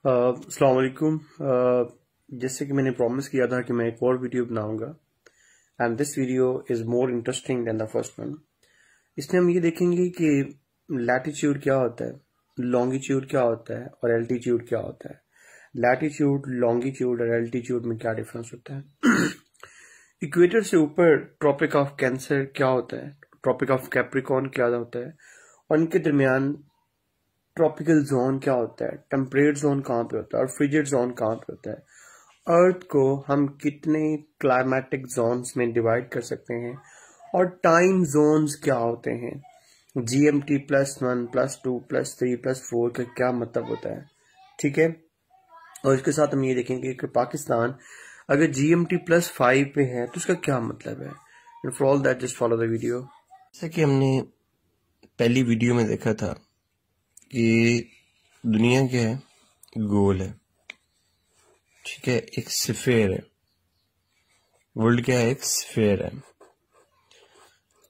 अस्सलाम वालेकुम। जैसे कि मैंने प्रॉमिस किया था कि मैं एक और वीडियो बनाऊंगा and this video is more interesting than the first one. इसमें हम ये देखेंगे कि लैटिट्यूड क्या होता है, लॉन्गिट्यूड क्या होता है और एल्टीट्यूड क्या होता है। लैटिट्यूड, लॉन्गिट्यूड और एल्टीट्यूड में क्या डिफरेंस होता है। इक्वेटर से ऊपर ट्रॉपिक ऑफ कैंसर क्या होता है, ट्रॉपिक ऑफ कैप्रिकॉर्न क्या होता है और इनके दरमियान ट्रॉपिकल जोन क्या होता है, टेम्परेट जोन कहाँ पे होता है और फ्रिजिड जोन कहाँ पे होता है। अर्थ को हम कितने क्लाइमेटिक जोन्स में डिवाइड कर सकते हैं और टाइम जोन्स क्या होते हैं। GMT +1 +2 +3 +4 का क्या मतलब होता है, ठीक है। और इसके साथ हम ये देखेंगे कि पाकिस्तान अगर GMT +5 पे है तो उसका क्या मतलब है। For all that just follow the video. जैसा कि हमने पहली वीडियो में देखा था कि दुनिया क्या है, गोल है, ठीक है, एक स्फीयर है। वर्ल्ड क्या है, एक स्फीयर है।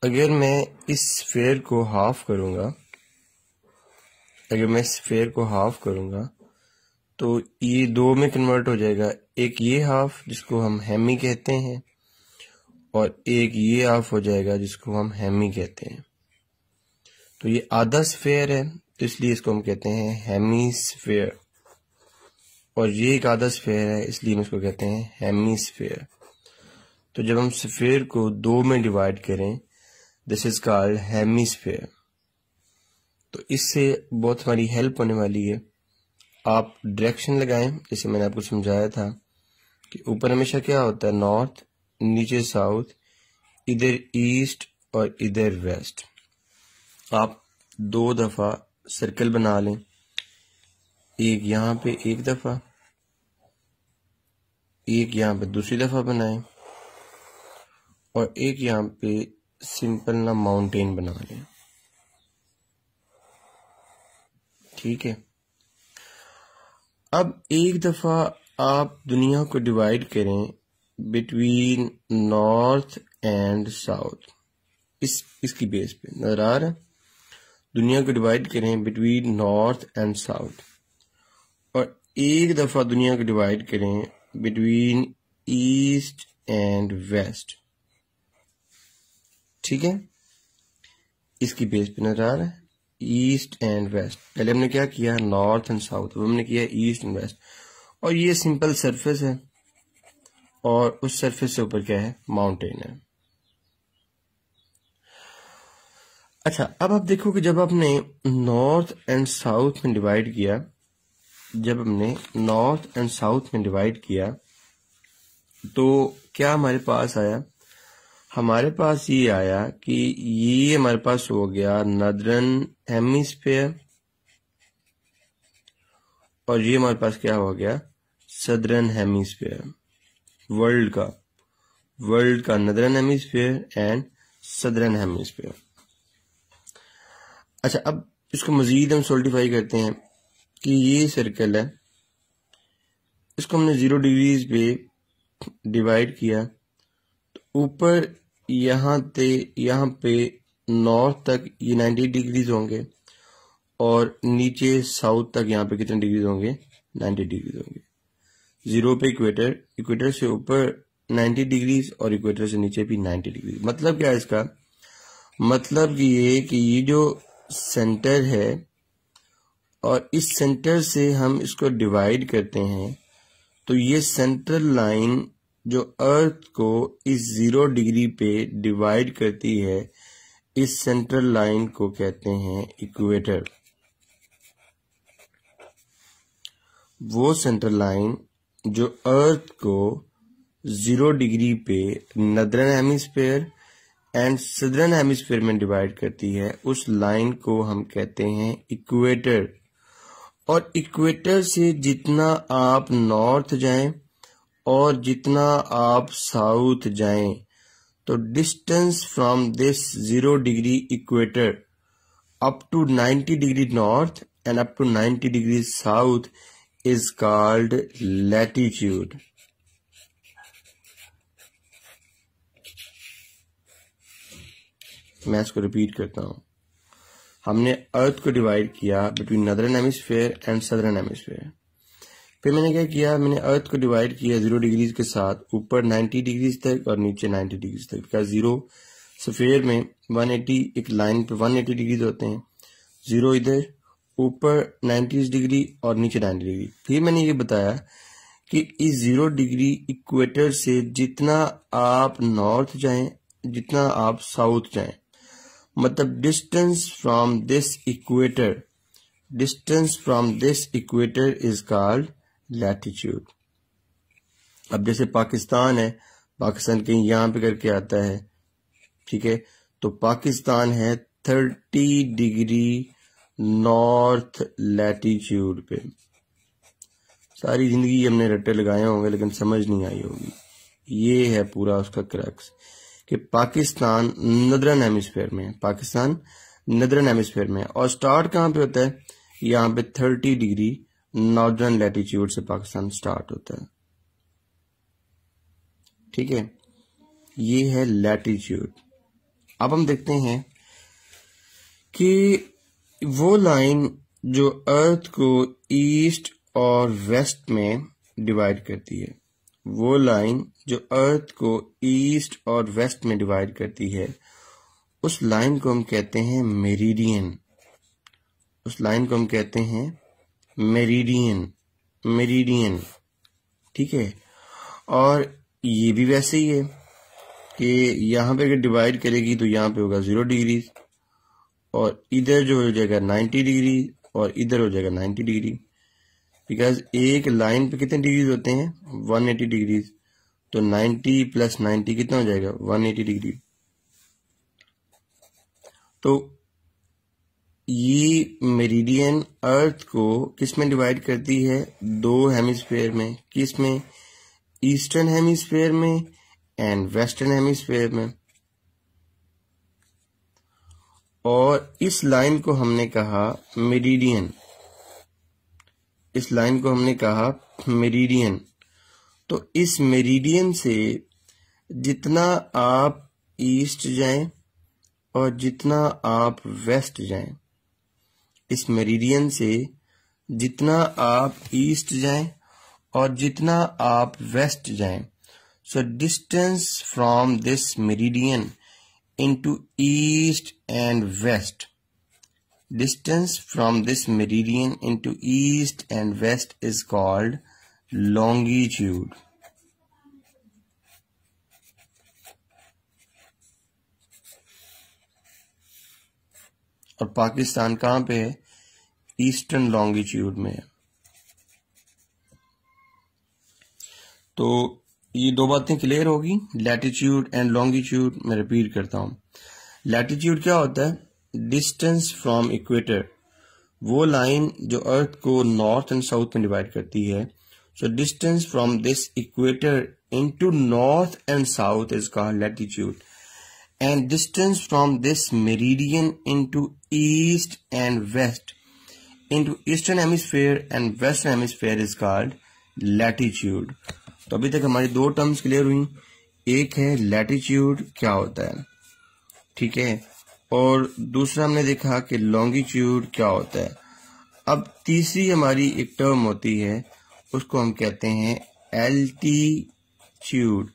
अगर मैं इस स्फीयर को हाफ करूंगा, तो ये दो में कन्वर्ट हो जाएगा। एक ये हाफ जिसको हम हेमी कहते हैं और एक ये हाफ हो जाएगा जिसको हम हेमी कहते हैं। तो ये आधा स्फीयर है तो इसलिए इसको हम कहते हैं हेमीस्फीयर, और ये एक आधा स्फीयर है इसलिए हम इसको कहते हैं हेमीस्फीयर। तो जब हम स्फीयर को दो में डिवाइड करें, दिस इज कॉल्ड हेमीस्फीयर। तो इससे बहुत हमारी हेल्प होने वाली है। आप डायरेक्शन लगाएं, जैसे मैंने आपको समझाया था कि ऊपर हमेशा क्या होता है, नॉर्थ, नीचे साउथ, इधर ईस्ट और इधर वेस्ट। आप दो दफा सर्कल बना लें, एक यहाँ पे एक दफा, एक यहाँ पे दूसरी दफा बनाएं और एक यहाँ पे सिंपल ना माउंटेन बना लें, ठीक है। अब एक दफा आप दुनिया को डिवाइड करें बिटवीन नॉर्थ एंड साउथ, इसकी बेस पे नजर आ रहा है। दुनिया को डिवाइड करें बिटवीन नॉर्थ एंड साउथ और एक दफा दुनिया को डिवाइड करें बिटवीन ईस्ट एंड वेस्ट, ठीक है। इसकी बेस पे नजर आ रहा है ईस्ट एंड वेस्ट। पहले हमने क्या किया, नॉर्थ एंड साउथ, अब हमने किया ईस्ट एंड वेस्ट। और ये सिंपल सरफेस है और उस सरफेस से ऊपर क्या है, माउंटेन है। अच्छा, अब आप देखो कि जब आपने नॉर्थ एंड साउथ में डिवाइड किया, तो क्या हमारे पास आया, हमारे पास ये आया कि ये हमारे पास हो गया नॉर्दर्न हेमिस्फीयर और ये हमारे पास क्या हो गया, सदर्न हेमिस्फीयर। वर्ल्ड का northern hemisphere and southern hemisphere. अच्छा, अब इसको मजीद हम सोल्टिफाई करते हैं कि ये सर्कल है, इसको हमने 0 डिग्रीज पे डिवाइड किया। तो ऊपर यहाँ पे नॉर्थ तक ये 90 डिग्रीज होंगे और नीचे साउथ तक यहाँ पे कितने डिग्रीज होंगे, 90 डिग्रीज होंगे। 0 पे इक्वेटर से ऊपर 90 डिग्रीज और इक्वेटर से नीचे भी 90 डिग्रीज। मतलब क्या है इसका, मतलब ये कि ये जो सेंटर है और इस सेंटर से हम इसको डिवाइड करते हैं, तो ये सेंट्रल लाइन जो अर्थ को इस 0 डिग्री पे डिवाइड करती है, इस सेंट्रल लाइन को कहते हैं इक्वेटर। वो सेंट्रल लाइन जो अर्थ को 0 डिग्री पे northern hemisphere and southern hemisphere में डिवाइड करती है, उस लाइन को हम कहते हैं इक्वेटर। और इक्वेटर से जितना आप नॉर्थ जाएं और जितना आप साउथ जाएं, तो distance from this 0 degree equator up to 90 degree north and up to 90 degree south is called latitude. मैं इसको रिपीट करता हूं। हमने अर्थ को डिवाइड किया between northern hemisphere and southern hemisphere. फिर मैंने क्या किया, मैंने अर्थ को डिवाइड किया 0 डिग्रीज के साथ, ऊपर 90 डिग्रीज तक और नीचे 90 डिग्रीज तक, बिकॉज 0 सफेयर में 180 एक लाइन पे 180 डिग्रीज होते हैं, 0 इधर, ऊपर 90 डिग्री और नीचे 90 डिग्री। फिर मैंने ये बताया कि इस 0 डिग्री इक्वेटर से जितना आप नॉर्थ जाएं, जितना आप साउथ जाएं, मतलब distance from this equator, distance from this equator is called latitude. अब जैसे पाकिस्तान है, पाकिस्तान कहीं यहां पे करके आता है, ठीक है, तो पाकिस्तान है 30 डिग्री नॉर्थ लैटिट्यूड पे। सारी जिंदगी हमने रट्टे लगाए होंगे लेकिन समझ नहीं आई होगी। ये है पूरा उसका क्रक्स कि पाकिस्तान नदरन हेमिस्फीयर में है, पाकिस्तान नदरन हेमिस्फीयर में है, और स्टार्ट कहां पे होता है, यहाँ पे 30 डिग्री नॉर्दर्न लैटिट्यूड से पाकिस्तान स्टार्ट होता है, ठीक है। ये है लैटिट्यूड। अब हम देखते हैं कि वो लाइन जो अर्थ को ईस्ट और वेस्ट में डिवाइड करती है, वो लाइन जो अर्थ को ईस्ट और वेस्ट में डिवाइड करती है, उस लाइन को हम कहते हैं मेरिडियन। उस लाइन को हम कहते हैं मेरिडियन, मेरिडियन, ठीक है। और ये भी वैसे ही है कि यहां पे अगर डिवाइड करेगी तो यहां पे होगा 0 डिग्री, और इधर जो हो जाएगा 90 डिग्री, और इधर हो जाएगा 90 डिग्री, बिकॉज एक लाइन पे कितने डिग्रीज होते हैं, 180 डिग्रीज, तो 90 प्लस 90 कितना हो जाएगा, 180 डिग्री। तो ये मेरिडियन अर्थ को किस में डिवाइड करती है, 2 हेमिस्फीयर में, किस में, ईस्टर्न हेमिस्फीयर में एंड वेस्टर्न हेमिस्फीयर में। और इस लाइन को हमने कहा मेरिडियन, इस लाइन को हमने कहा मेरिडियन। तो इस मेरिडियन से जितना आप ईस्ट जाएं और जितना आप वेस्ट जाएं, इस मेरिडियन से जितना आप ईस्ट जाएं और जितना आप वेस्ट जाएं, so distance from this meridian into east and west, distance from this meridian into east and west is called longitude. और पाकिस्तान कहां पे है, ईस्टर्न लॉन्गिट्यूड में है। तो ये 2 बातें क्लियर होगी, लैटिट्यूड एंड लॉन्गिट्यूड। मैं रिपीट करता हूं, लैटिट्यूड क्या होता है, डिस्टेंस फ्रॉम इक्वेटर, वो लाइन जो अर्थ को नॉर्थ एंड साउथ में डिवाइड करती है, सो distance from this equator into north and south is called latitude, and distance from this meridian into east and west into eastern hemisphere and western hemisphere is called latitude। तो अभी तक हमारी 2 terms clear हुई, एक है latitude क्या होता है, ठीक है, और दूसरा हमने देखा कि लॉन्गिट्यूड क्या होता है। अब तीसरी हमारी एक टर्म होती है, उसको हम कहते हैं एल्टीट्यूड।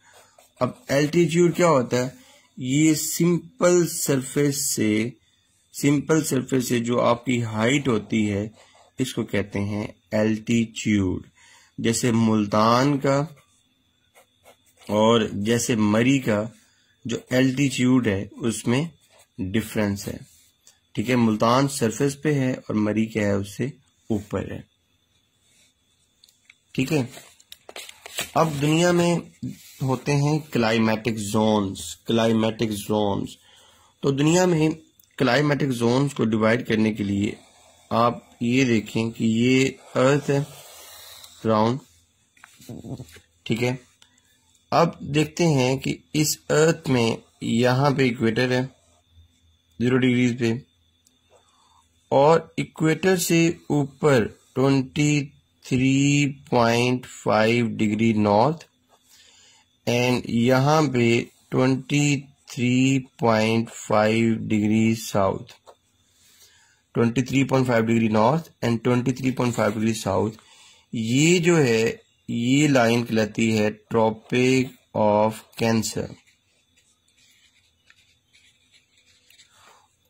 अब एल्टीट्यूड क्या होता है, ये सिंपल सरफेस से जो आपकी हाइट होती है, इसको कहते हैं एल्टीट्यूड। जैसे मुल्तान का और जैसे मरी का जो एल्टीट्यूड है उसमें डिफरेंस है, ठीक है। मुल्तान सरफेस पे है और मरी क्या है, उससे ऊपर है, ठीक है। अब दुनिया में होते हैं क्लाइमेटिक जोन्स, क्लाइमेटिक जोन्स। तो दुनिया में क्लाइमेटिक जोन्स को डिवाइड करने के लिए आप ये देखें कि ये अर्थ है राउंड, ठीक है। अब देखते हैं कि इस अर्थ में यहां पे इक्वेटर है 0 डिग्रीज पे, और इक्वेटर से ऊपर 23.5 डिग्री नॉर्थ एंड यहां पे 23.5 degree south, 23.5 degree north and 23.5 degree south, ये जो है ये लाइन कहलाती है ट्रॉपिक ऑफ कैंसर,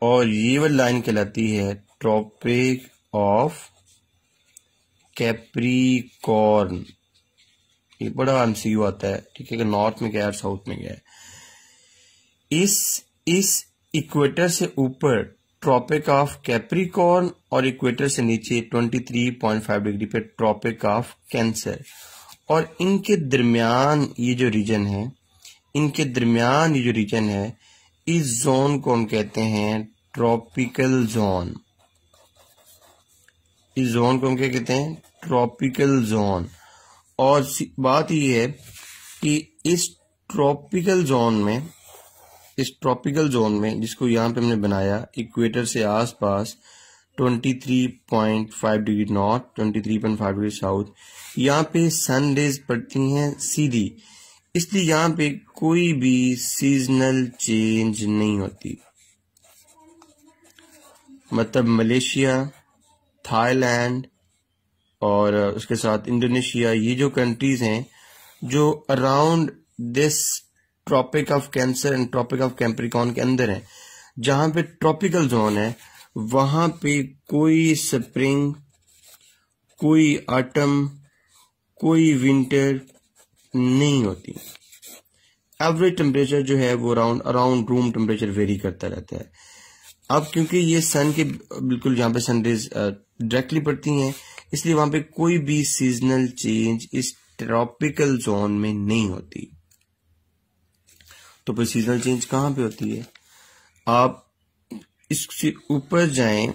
और ये वाली लाइन कहलाती है ट्रॉपिक ऑफ कैप्रिकॉर्न। ये बड़ा एमसीक्यू आता है, ठीक है, कि नॉर्थ में क्या है साउथ में क्या है। इस इक्वेटर से ऊपर ट्रॉपिक ऑफ कैप्रिकॉर्न और इक्वेटर से नीचे 23.5 डिग्री पे ट्रॉपिक ऑफ कैंसर, और इनके दरमियान ये जो रीजन है, इस जोन को हम कहते हैं ट्रॉपिकल जोन। इस जोन को हम क्या कहते हैं? Tropical zone. और बात ये है कि इस ट्रॉपिकल जोन में जिसको यहाँ पे हमने बनाया इक्वेटर से आसपास 23.5 डिग्री नॉर्थ, 23.5 डिग्री साउथ, यहाँ पे सन रेज पड़ती हैं सीधी, इसलिए यहाँ पे कोई भी सीजनल चेंज नहीं होती। मतलब मलेशिया, थाईलैंड और उसके साथ इंडोनेशिया, ये जो कंट्रीज हैं जो around this tropic of cancer and tropic of capricorn के अंदर है, जहां पे ट्रॉपिकल जोन है, वहां पे कोई स्प्रिंग, कोई ऑटम, कोई विंटर नहीं होती। एवरेज टेम्परेचर जो है वो अराउंड रूम टेम्परेचर वेरी करता रहता है। अब क्योंकि ये सन के बिल्कुल जहां पे सनरेज डायरेक्टली पड़ती हैं, इसलिए वहां पे कोई भी सीजनल चेंज इस ट्रॉपिकल जोन में नहीं होती। तो फिर सीजनल चेंज कहां पे होती है? आप इससे ऊपर जाएं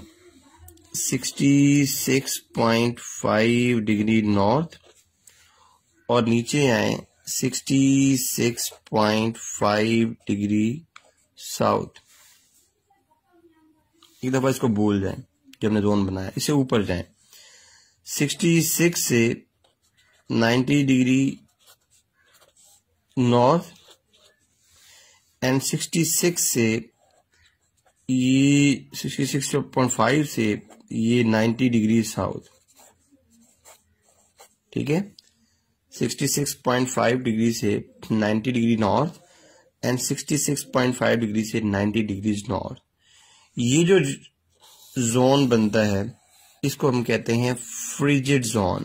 66.5 डिग्री नॉर्थ और नीचे आए 66.5 डिग्री साउथ। एक दफा इसको भूल जाएं, जब हमने जोन बनाया, इससे ऊपर जाएं 66 से 90 डिग्री नॉर्थ एंड 66 से ये 66.5 से ये 90 डिग्री साउथ, ठीक है। 66.5 डिग्री से 90 डिग्री नॉर्थ एंड 66.5 डिग्री से 90 डिग्री नॉर्थ, ये जो जोन बनता है इसको हम कहते हैं फ्रिजिड जोन।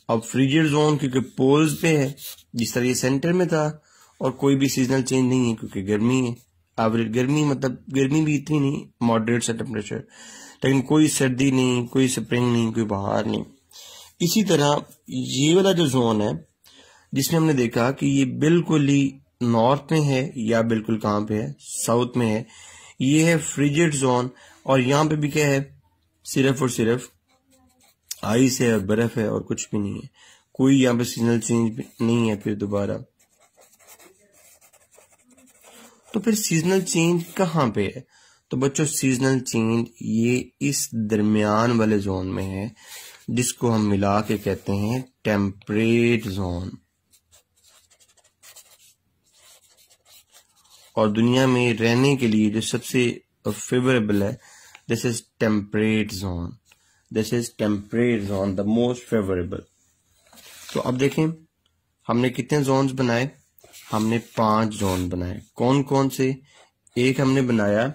अब फ्रिजिड जोन क्योंकि पोल्स पे है, जिस तरह ये सेंटर में था, और कोई भी सीजनल चेंज नहीं है क्योंकि गर्मी है, एवरेज गर्मी, मतलब गर्मी भी इतनी नहीं, मॉडरेट सा टेम्परेचर, लेकिन कोई सर्दी नहीं, कोई स्प्रिंग नहीं, कोई बहार नहीं। इसी तरह ये वाला जो जोन है जिसमें हमने देखा कि ये बिल्कुल ही नॉर्थ में है या बिल्कुल कहां पे है, साउथ में है, ये है फ्रिजिड जोन। और यहां पे भी क्या है? सिर्फ और सिर्फ आइस है, बर्फ है और कुछ भी नहीं है, कोई यहाँ पे सीजनल चेंज नहीं है। फिर दोबारा तो फिर सीजनल चेंज कहां पे है? तो बच्चों सीजनल चेंज ये इस दरमियान वाले जोन में है, जिसको हम मिला के कहते हैं टेम्परेट जोन। और दुनिया में रहने के लिए जो सबसे फेवरेबल है, this is temperate zone, the most favourable. तो अब देखें हमने कितने जोन्स बनाए? हमने 5 जोन बनाए। कौन कौन से? एक हमने बनाया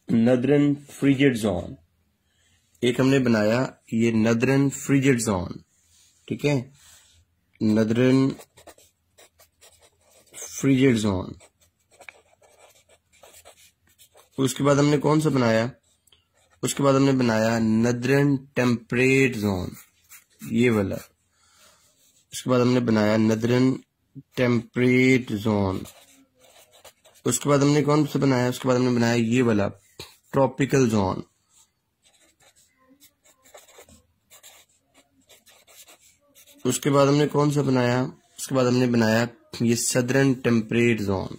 नदरन फ्रिजिड जोन, एक हमने बनाया ये नदरन फ्रिजिड जोन, ठीक है, नदरन फ्रिजिड जोन। उसके बाद हमने कौन सा बनाया? उसके बाद हमने बनाया नदरन टेम्परेट जोन, ये वाला। उसके बाद हमने बनाया नदरन टेम्परेट जोन। उसके बाद हमने कौन सा बनाया? उसके बाद हमने बनाया ये वाला ट्रॉपिकल जोन। उसके बाद हमने कौन सा बनाया? उसके बाद हमने बनाया ये सदर्न टेम्परेट जोन।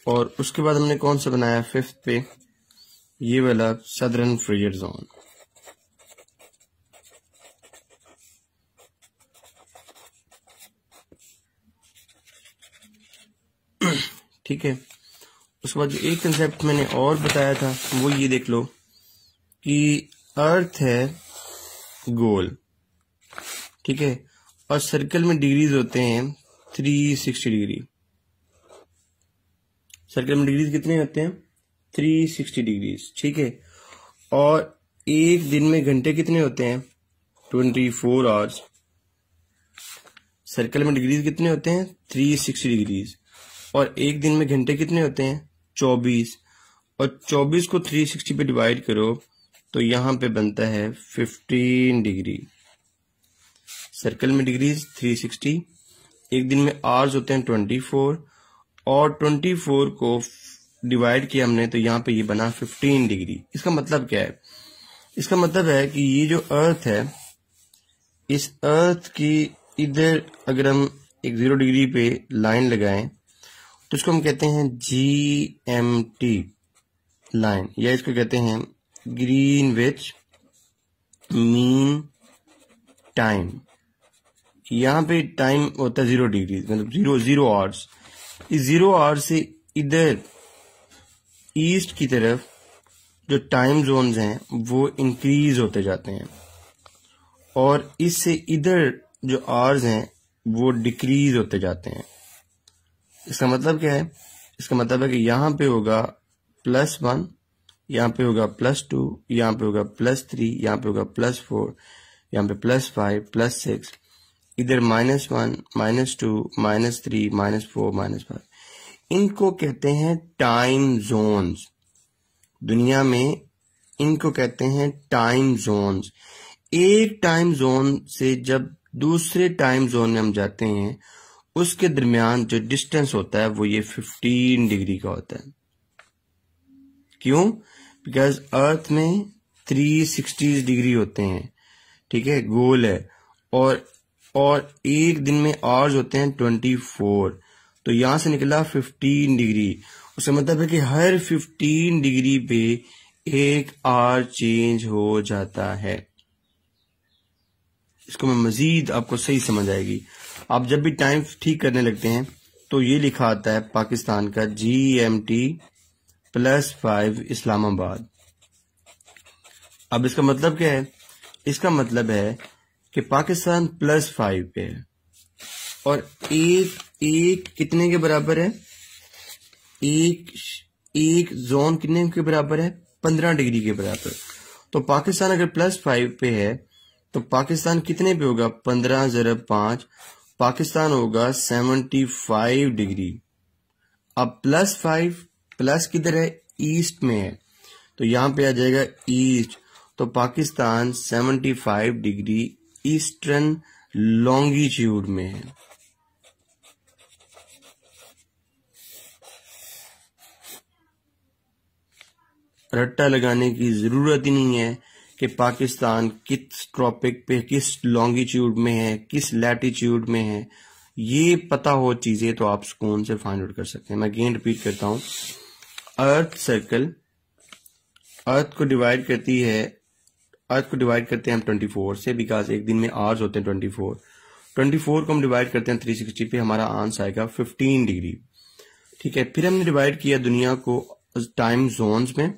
और उसके बाद हमने कौन सा बनाया? 5th पे ये वाला सदर्न फ्रिजिड जोन। ठीक है। उसके बाद एक कंसेप्ट मैंने और बताया था वो ये देख लो कि अर्थ है गोल, ठीक है, और सर्कल में डिग्रीज होते हैं 360 डिग्री। सर्कल में डिग्रीज कितने होते हैं? 360 डिग्रीज, ठीक है। और एक दिन में घंटे कितने होते हैं? 24 आवर्स। सर्कल में डिग्रीज कितने होते हैं? 360 डिग्रीज। और एक दिन में घंटे कितने होते हैं? 24। और 24 को 360 पे डिवाइड करो तो यहां पे बनता है 15 डिग्री। सर्कल में डिग्रीज 360, एक दिन में आवर्स होते हैं 24, और 24 को डिवाइड किया हमने तो यहाँ पे ये बना 15 डिग्री। इसका मतलब क्या है? इसका मतलब है कि ये जो अर्थ है, इस अर्थ की इधर अगर हम एक 0 डिग्री पे लाइन लगाएं तो इसको हम कहते हैं GMT लाइन, या इसको कहते हैं ग्रीनविच मीन टाइम। यहाँ पे टाइम होता है 0 डिग्री, मतलब 0 आवर्स। इस 0 आवर्स से इधर ईस्ट की तरफ जो टाइम जोन्स हैं वो इंक्रीज होते जाते हैं, और इससे इधर जो आवर्स हैं वो डिक्रीज होते जाते हैं। इसका मतलब क्या है? इसका मतलब है कि यहाँ पे होगा +1, यहाँ पे होगा +2, यहाँ पे होगा +3, यहाँ पे होगा +4, यहाँ पे +5, +6, इधर -1, -2, -3, -4, -5। इनको कहते हैं टाइम जोन्स। दुनिया में इनको कहते हैं टाइम जोन्स। एक टाइम जोन से जब दूसरे टाइम जोन में हम जाते हैं उसके दरमियान जो डिस्टेंस होता है वो ये 15 डिग्री का होता है। क्यों? बिकॉज अर्थ में 360 डिग्री होते हैं, ठीक है, गोल है, और एक दिन में आवर्स होते हैं 24, तो यहां से निकला 15 डिग्री। उसका मतलब है कि हर 15 डिग्री पे एक आवर चेंज हो जाता है। इसको मैं मजीद आपको सही समझ आएगी। आप जब भी टाइम ठीक करने लगते हैं तो ये लिखा आता है पाकिस्तान का GMT +5 इस्लामाबाद। अब इसका मतलब क्या है? इसका मतलब है कि पाकिस्तान +5 पे है, और एक कितने के बराबर है? एक जोन कितने के बराबर है? 15 डिग्री के बराबर। तो पाकिस्तान अगर +5 पे है तो पाकिस्तान कितने पे होगा? 15 × 5, पाकिस्तान होगा 75 डिग्री। अब +5 प्लस किधर है? ईस्ट में है, तो यहां पे आ जाएगा ईस्ट। तो पाकिस्तान 75 डिग्री ईस्टर्न लॉन्गिट्यूड में है। रट्टा लगाने की जरूरत ही नहीं है कि पाकिस्तान किस ट्रॉपिक पे, किस लॉन्गिट्यूड में है, किस लैटिट्यूड में है। ये पता हो चीजें तो आप सुकून से फाइंड आउट कर सकते हैं। मैं अगेन रिपीट करता हूं, अर्थ सर्कल अर्थ को डिवाइड करते हैं हम 24 से, बिकॉज एक दिन में आवर्स होते हैं 24 को हम डिवाइड करते हैं 360 पे, हमारा आंसर आएगा 15 डिग्री। ठीक है, फिर हमने डिवाइड किया दुनिया को टाइम जोन्स में।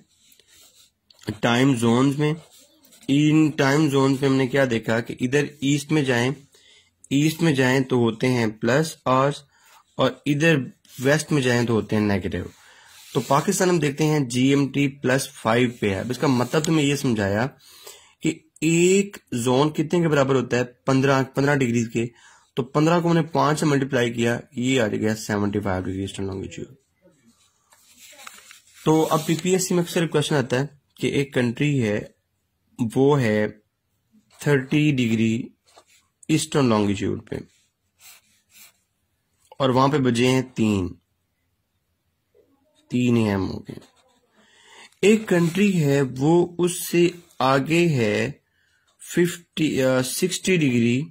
इन टाइम जोन्स में हमने क्या देखा कि इधर ईस्ट में जाएं तो होते हैं प्लस आवर्स, और इधर वेस्ट में जाएं तो होते हैं नेगेटिव। तो पाकिस्तान हम देखते हैं GMT +5 पे है। इसका मतलब तो मैं ये समझाया कि एक जोन कितने के बराबर होता है? 15 डिग्री के। तो 15 को मैंने 5 से मल्टीप्लाई किया, ये आ गया 75 डिग्री ईस्टर्न लॉन्गिट्यूड। तो अब PPSC में अक्सर क्वेश्चन आता है कि एक कंट्री है, वो है 30 डिग्री ईस्टर्न लॉन्गिट्यूड पे, और वहां पे बजे हैं 3 AM हो गए। एक कंट्री है वो उससे आगे है 60 डिग्री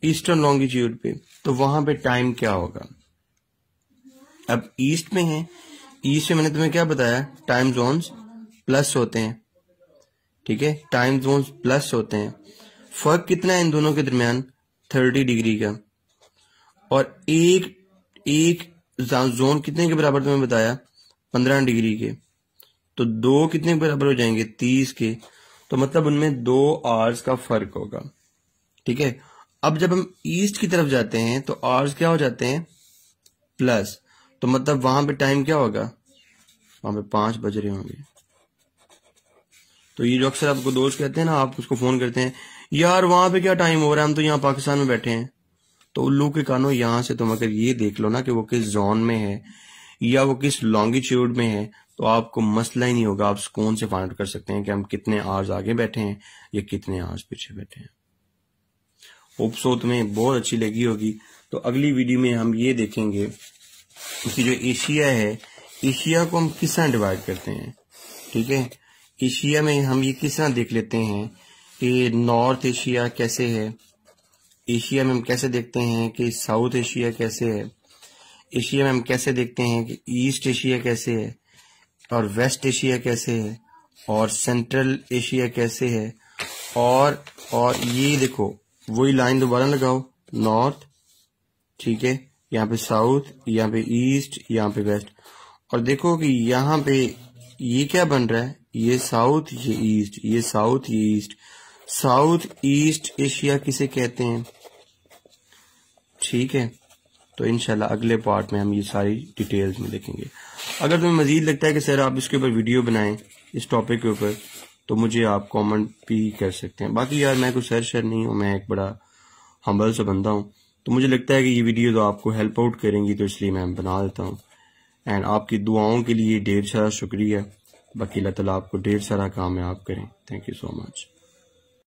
ईस्टर्न लॉन्गिट्यूड पे, तो वहां पे टाइम क्या होगा? अब ईस्ट में है, ईस्ट में मैंने तुम्हें क्या बताया? टाइम जोन्स प्लस होते हैं, ठीक है, टाइम जोन्स प्लस होते हैं। फर्क कितना है इन दोनों के दरमियान? 30 डिग्री का। और एक जोन कितने के बराबर तुम्हें बताया, 15 डिग्री के, तो 2 कितने के बराबर हो जाएंगे, 30 के, तो मतलब उनमें 2 आवर्स का फर्क होगा। ठीक है, अब जब हम ईस्ट की तरफ जाते हैं तो आवर्स क्या हो जाते हैं, प्लस, तो मतलब वहां पे टाइम क्या होगा, वहां पे 5 बज रहे होंगे। तो ये जो अक्सर आपको दोस्त कहते हैं ना, आप उसको फोन करते हैं, यार वहां पे क्या टाइम हो रहा है, हम तो यहाँ पाकिस्तान में बैठे हैं। तो उल्लू के कानों यहां से तुम अगर ये देख लो ना कि वो किस जोन में है या वो किस लॉन्गिट्यूड में है, तो आपको मसला ही नहीं होगा, आप सुकून से फाइंड कर सकते हैं कि हम कितने आवर्स आगे बैठे हैं या कितने आवर्स पीछे बैठे हैं। होप सो तुम्हें बहुत अच्छी लगी होगी। तो अगली वीडियो में हम ये देखेंगे कि जो एशिया है, एशिया को हम किस तरह डिवाइड करते हैं। ठीक है, एशिया में हम ये किस तरह देख लेते हैं कि नॉर्थ एशिया कैसे है, एशिया में हम कैसे देखते हैं कि साउथ एशिया कैसे है, एशिया में हम कैसे देखते हैं कि ईस्ट एशिया कैसे है और वेस्ट एशिया कैसे है और सेंट्रल एशिया कैसे है। और ये देखो वही लाइन दोबारा लगाओ, नॉर्थ, ठीक है, यहाँ पे साउथ, यहाँ पे ईस्ट, यहाँ पे वेस्ट, और देखो कि यहाँ पे ये क्या बन रहा है, ये साउथ, ये ईस्ट, ये साउथ, ये ईस्ट। साउथ ईस्ट एशिया किसे कहते हैं। ठीक है, तो इंशाल्लाह अगले पार्ट में हम ये सारी डिटेल्स में देखेंगे। अगर तुम्हें मजीद लगता है कि सर आप इसके ऊपर वीडियो बनाएं इस टॉपिक के ऊपर, तो मुझे आप कमेंट भी कर सकते हैं। बाकी यार मैं कोई सर नहीं हूँ, मैं एक बड़ा हम्बल सा बंदा हूँ, तो मुझे लगता है कि ये वीडियो तो आपको हेल्प आउट करेंगी, तो इसलिए मैं बना देता हूँ। एंड आपकी दुआओं के लिए ढेर सारा शुक्रिया। बाकी अल्लाह ताला आपको ढेर सारा कामयाब करें। Thank you so much.